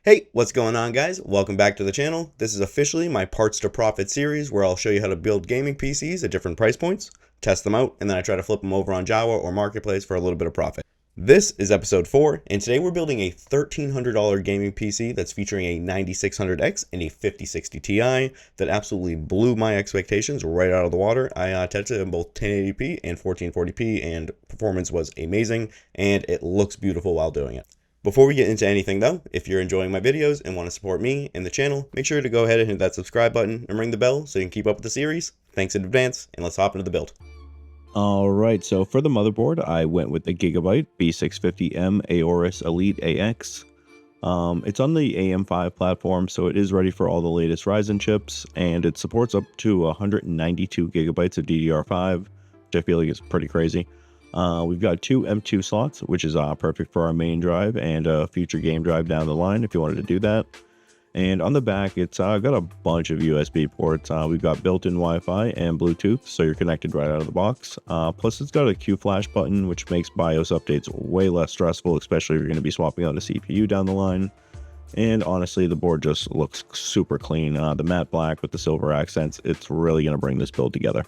Hey, what's going on, guys? Welcome back to the channel. This is officially my Parts to Profit series where I'll show you how to build gaming PCs at different price points, test them out, and then I try to flip them over on Java or Marketplace for a little bit of profit. This is episode 4, and today we're building a $1,300 gaming PC that's featuring a 9600X and a 5060 Ti that absolutely blew my expectations right out of the water. I tested it in both 1080p and 1440p, and performance was amazing, and it looks beautiful while doing it. Before we get into anything though, if you're enjoying my videos and want to support me and the channel, make sure to go ahead and hit that subscribe button and ring the bell so you can keep up with the series. Thanks in advance, and let's hop into the build. Alright, so for the motherboard, I went with the Gigabyte B650M Aorus Elite AX. It's on the AM5 platform, so it is ready for all the latest Ryzen chips, and it supports up to 192 gigabytes of DDR5, which I feel like is pretty crazy. We've got two M2 slots, which is perfect for our main drive and a future game drive down the line if you wanted to do that. And on the back, it's got a bunch of USB ports. We've got built-in Wi-Fi and Bluetooth, so you're connected right out of the box. Plus, it's got a Q-Flash button, which makes BIOS updates way less stressful, especially if you're going to be swapping out a CPU down the line. And honestly, the board just looks super clean. The matte black with the silver accents, it's really going to bring this build together.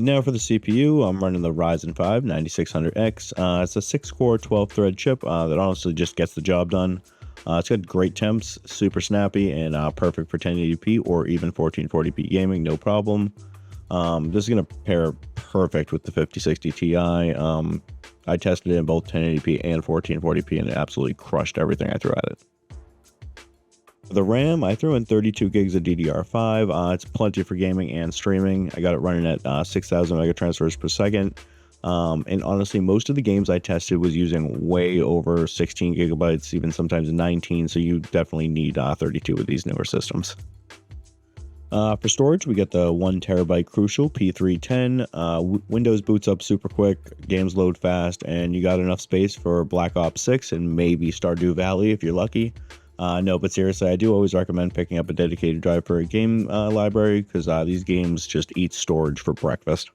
Now for the CPU, I'm running the Ryzen 5 9600X. It's a 6-core 12-thread chip that honestly just gets the job done. It's got great temps, super snappy, and perfect for 1080p or even 1440p gaming, no problem. This is going to pair perfect with the 5060 Ti. I tested it in both 1080p and 1440p, and it absolutely crushed everything I threw at it. For the RAM, I threw in 32 gigs of DDR5. It's plenty for gaming and streaming. I got it running at 6,000 megatransfers per second. And honestly, most of the games I tested was using way over 16 gigabytes, even sometimes 19. So you definitely need 32 with these newer systems. For storage, we get the 1 terabyte Crucial P310. Windows boots up super quick, games load fast, and you got enough space for Black Ops 6 and maybe Stardew Valley if you're lucky. No, but seriously, I do always recommend picking up a dedicated drive for a game library because these games just eat storage for breakfast.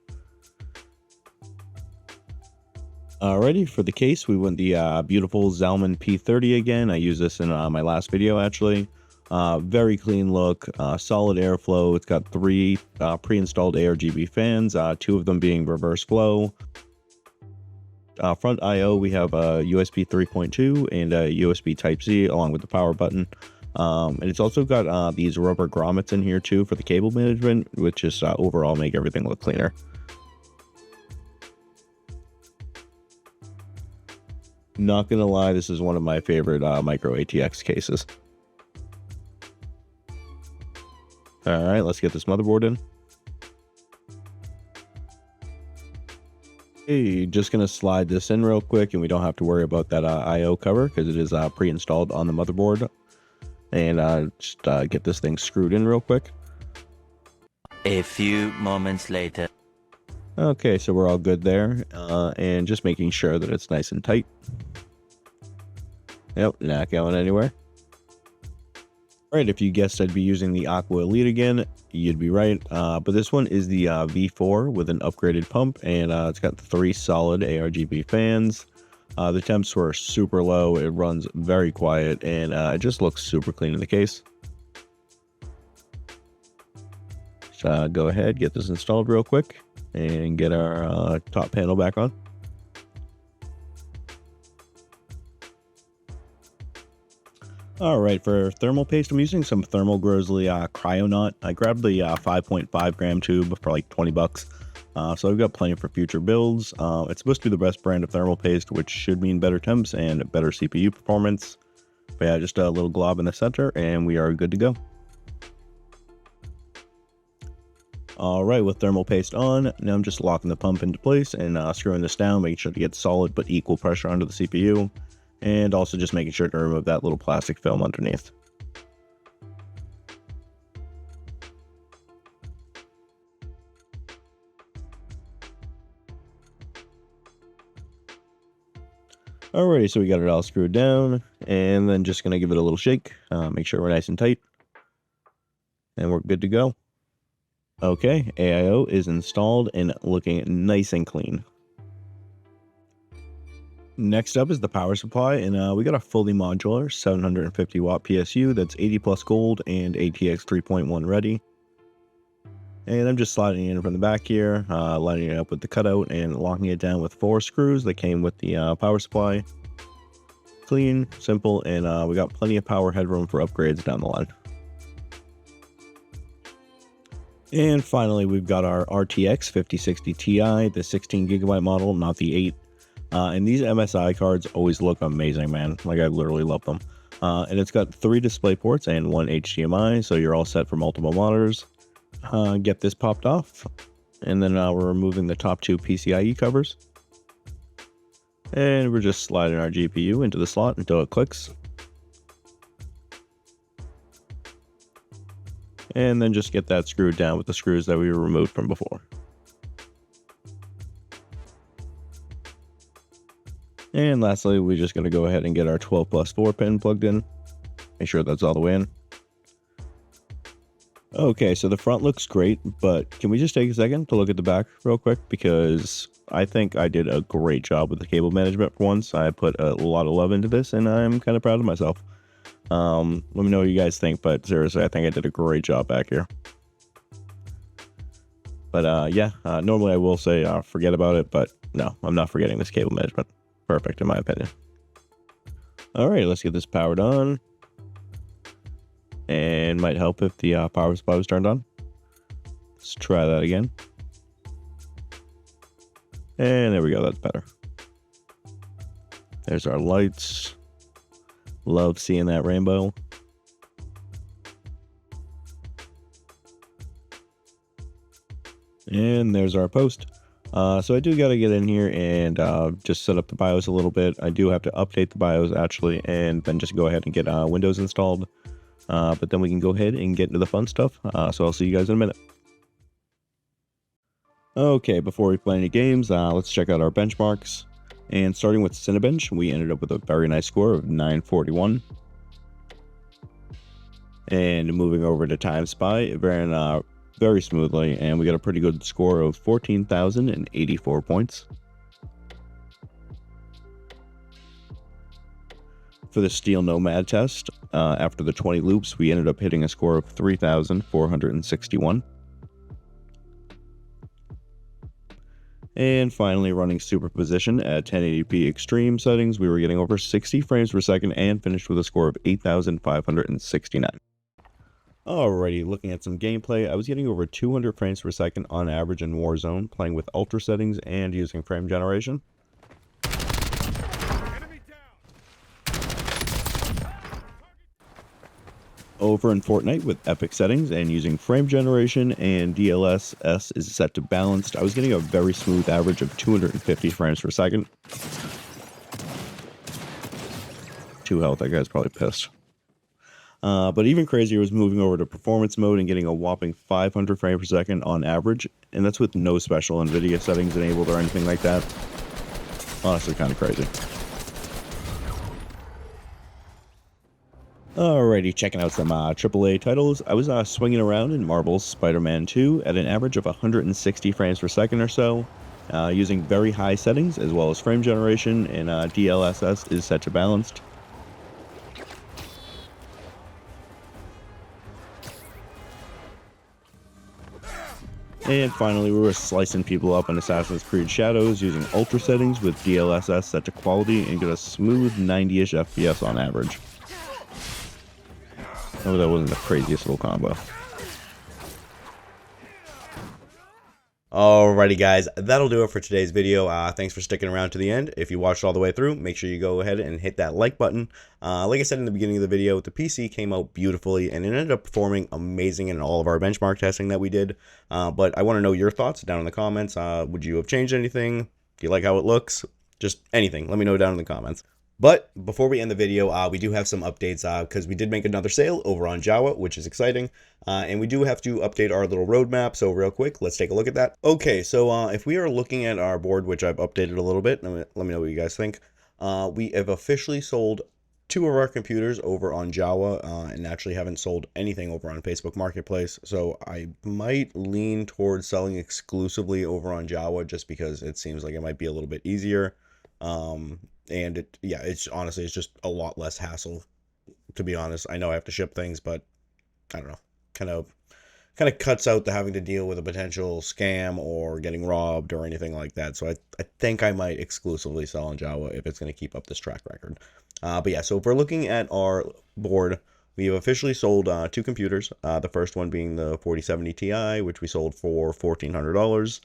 Alrighty, for the case, we went the beautiful Zalman P30 again. I used this in my last video, actually. Very clean look, solid airflow. It's got 3 pre-installed ARGB fans, 2 of them being reverse flow. Front I/O, we have a USB 3.2 and a USB Type-C along with the power button. And it's also got these rubber grommets in here too for the cable management, which just overall make everything look cleaner. Not gonna lie, this is one of my favorite micro ATX cases. Alright, let's get this motherboard in. Hey, just gonna slide this in real quick, and we don't have to worry about that I/O cover because it is pre-installed on the motherboard. And just get this thing screwed in real quick. A few moments later. Okay, so we're all good there, and just making sure that it's nice and tight. Yep, not going anywhere. Alright, if you guessed I'd be using the Aqua Elite again, you'd be right. But this one is the V4 with an upgraded pump, and it's got 3 solid ARGB fans. The temps were super low, it runs very quiet, and it just looks super clean in the case. So go ahead, get this installed real quick, and get our top panel back on. Alright, for thermal paste, I'm using some Thermal Grizzly Cryonaut. I grabbed the 5.5 gram tube for like 20 bucks. So I've got plenty for future builds. It's supposed to be the best brand of thermal paste, which should mean better temps and better CPU performance. But yeah, just a little glob in the center, and we are good to go. Alright, with thermal paste on, now I'm just locking the pump into place and screwing this down, making sure to get solid but equal pressure onto the CPU. And also just making sure to remove that little plastic film underneath. Alrighty, so we got it all screwed down, and then just gonna give it a little shake, make sure we're nice and tight, and we're good to go. Okay, AIO is installed and looking nice and clean. Next up is the power supply, and we got a fully modular 750 watt PSU that's 80 plus gold and ATX 3.1 ready. And I'm just sliding it in from the back here, lining it up with the cutout and locking it down with 4 screws that came with the power supply. Clean, simple, and we got plenty of power headroom for upgrades down the line. And finally, we've got our RTX 5060 Ti, the 16GB model, not the 8. And these MSI cards always look amazing, man. Like, I literally love them. And it's got 3 display ports and 1 HDMI, so you're all set for multiple monitors. Get this popped off, and then we're removing the top 2 PCIe covers. And we're just sliding our GPU into the slot until it clicks. And then just get that screwed down with the screws that we removed from before. And lastly, we just got to go ahead and get our 12 plus 4 pin plugged in. Make sure that's all the way in. Okay, so the front looks great, but can we just take a second to look at the back real quick? Because I think I did a great job with the cable management for once. I put a lot of love into this, and I'm kind of proud of myself. Let me know what you guys think, but seriously, I think I did a great job back here. But yeah, normally I will say forget about it, but no, I'm not forgetting this cable management. Perfect, in my opinion. All right, let's get this powered on. And might help if the power supply was turned on. Let's try that again. And there we go, that's better. There's our lights. Love seeing that rainbow. And there's our post. So I do got to get in here and just set up the BIOS a little bit. I do have to update the BIOS actually, and then just go ahead and get Windows installed. But then we can go ahead and get into the fun stuff. So I'll see you guys in a minute. Okay, before we play any games, let's check out our benchmarks. And starting with Cinebench, we ended up with a very nice score of 941. And moving over to Time Spy, it ran very smoothly, and we got a pretty good score of 14,084 points. For the Steel Nomad test, after the 20 loops, we ended up hitting a score of 3,461. And finally, running Superposition at 1080p extreme settings, we were getting over 60 frames per second and finished with a score of 8,569. Alrighty, looking at some gameplay, I was getting over 200 frames per second on average in Warzone, playing with ultra settings and using frame generation. Over in Fortnite with epic settings and using frame generation and DLSS is set to balanced, I was getting a very smooth average of 250 frames per second. 2 health, that guy's probably pissed. But even crazier was moving over to performance mode and getting a whopping 500 frames per second on average, and that's with no special NVIDIA settings enabled or anything like that. Honestly, kind of crazy. Alrighty, checking out some AAA titles. I was swinging around in Marvel's Spider-Man 2 at an average of 160 frames per second or so, using very high settings as well as frame generation, and DLSS is set to balanced. And finally, we were slicing people up in Assassin's Creed Shadows using ultra settings with DLSS set to quality and get a smooth 90-ish FPS on average. Oh, that wasn't the craziest little combo. Alrighty guys, that'll do it for today's video. Thanks for sticking around to the end. If you watched all the way through, make sure you go ahead and hit that like button. Like I said in the beginning of the video, the PC came out beautifully and it ended up performing amazing in all of our benchmark testing that we did. But I want to know your thoughts down in the comments. Would you have changed anything? Do you like how it looks? Just anything. Let me know down in the comments. But before we end the video, we do have some updates because we did make another sale over on Java, which is exciting. And we do have to update our little roadmap. So real quick, let's take a look at that. Okay, so if we are looking at our board, which I've updated a little bit, let me know what you guys think. We have officially sold 2 of our computers over on Java and actually haven't sold anything over on Facebook Marketplace. So I might lean towards selling exclusively over on Java just because it seems like it might be a little bit easier. and it's honestly, it's just a lot less hassle, to be honest. I know I have to ship things, but I don't know, kind of cuts out the having to deal with a potential scam or getting robbed or anything like that. So I think I might exclusively sell on Java if it's going to keep up this track record. But yeah, so if we're looking at our board, we have officially sold 2 computers. The first one being the 4070 Ti, which we sold for $1,400.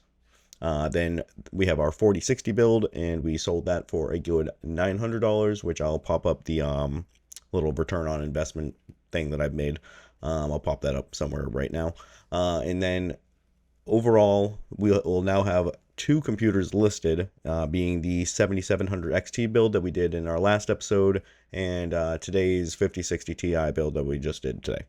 Then we have our 4060 build, and we sold that for a good $900, which I'll pop up the little return on investment thing that I've made. I'll pop that up somewhere right now. And then overall, we'll now have 2 computers listed, being the 7700 XT build that we did in our last episode, and today's 5060 Ti build that we just did today.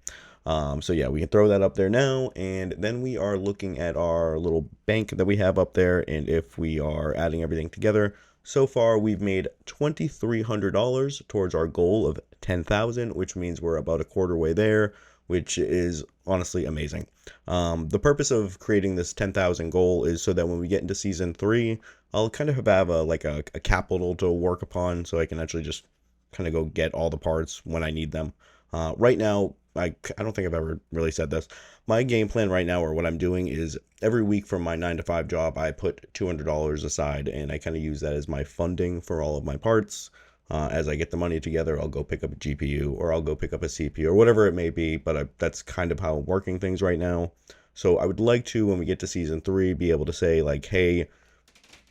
So yeah, we can throw that up there now, and then we are looking at our little bank that we have up there, and if we are adding everything together, so far we've made $2,300 towards our goal of 10,000, which means we're about a quarter way there, which is honestly amazing. The purpose of creating this 10,000 goal is so that when we get into season 3, I'll kind of have a capital to work upon, so I can actually just kind of go get all the parts when I need them. Right now, I don't think I've ever really said this. My game plan right now, or what I'm doing, is every week from my 9-to-5 job, I put $200 aside, and I kind of use that as my funding for all of my parts. As I get the money together, I'll go pick up a GPU, or I'll go pick up a CPU, or whatever it may be, but that's kind of how I'm working things right now. So I would like to, when we get to season 3, be able to say, like, hey,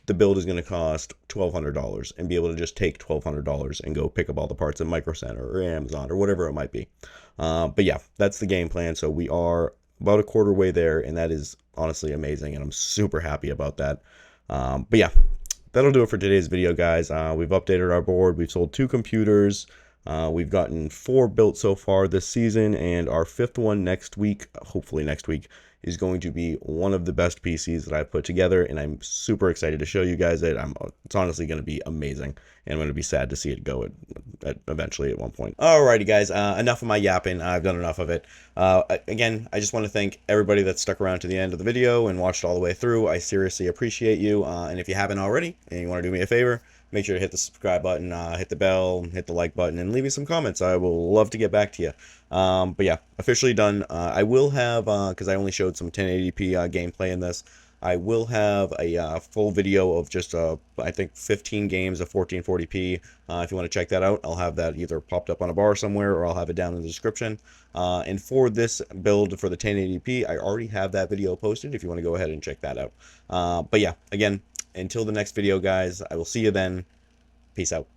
the build is going to cost $1,200, and be able to just take $1,200 and go pick up all the parts at Micro Center or Amazon or whatever it might be. But yeah, that's the game plan. So we are about a quarter way there, and that is honestly amazing, and I'm super happy about that. But yeah, that'll do it for today's video, guys. We've updated our board. We've sold 2 computers. We've gotten 4 built so far this season, and our 5th one next week, hopefully next week, is going to be one of the best PCs that I've put together, and I'm super excited to show you guys it. It's honestly going to be amazing, and I'm going to be sad to see it go eventually at one point. Alrighty, guys, enough of my yapping. I've done enough of it. Again, I just want to thank everybody that stuck around to the end of the video and watched all the way through. I seriously appreciate you, and if you haven't already, and you want to do me a favor, make sure to hit the subscribe button, hit the bell, hit the like button, and leave me some comments. I will love to get back to you. But yeah, officially done. I will have, because I only showed some 1080p gameplay in this, I will have a full video of just, I think, 15 games of 1440p. If you want to check that out, I'll have that either popped up on a bar somewhere, or I'll have it down in the description. And for this build for the 1080p, I already have that video posted if you want to go ahead and check that out. But yeah, again, until the next video, guys, I will see you then. Peace out.